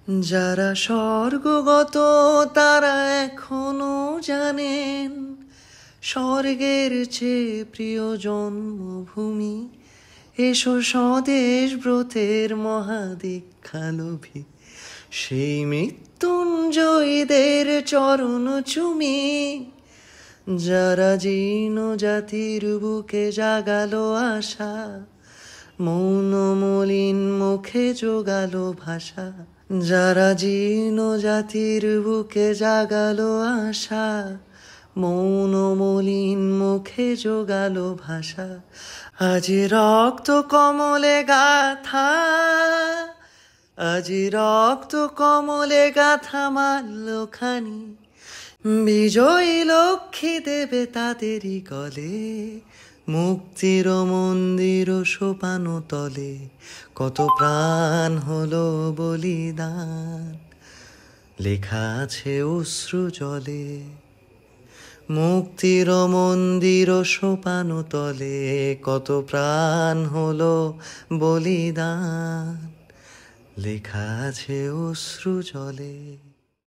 যারা স্বর্গগত তারা এখনো জানেন স্বর্গের চেয়ে প্রিয় জন্মভূমি। এসো স্বদেশ ব্রতের মহাদীক্ষালোভী, সেই মৃত্যুঞ্জয়ীদের চরণ চুমি। যারা জীর্ণ জাতির বুকে জাগালো আশা, মৌন মলিন মুখে জোগালো ভাষা। যারা জীর্ণ জাতির বুকে জাগালো আশা, মৌন মলিন মুখে জোগালো ভাষা। আজি রক্ত কমলে গাথা, আজি রক্ত কমলে গাথা মাল্যখানি। বিজয়ী লক্ষ্মী দেবে তাদেরই গলে, মুক্তির মন্দির সোপানো তলে। কত প্রাণ হলো বলিদান, লেখা আছে অশ্রু জলে। মুক্তির মন্দির সোপানো তলে, কত প্রাণ হলো বলিদান, লেখা আছে অশ্রু জলে।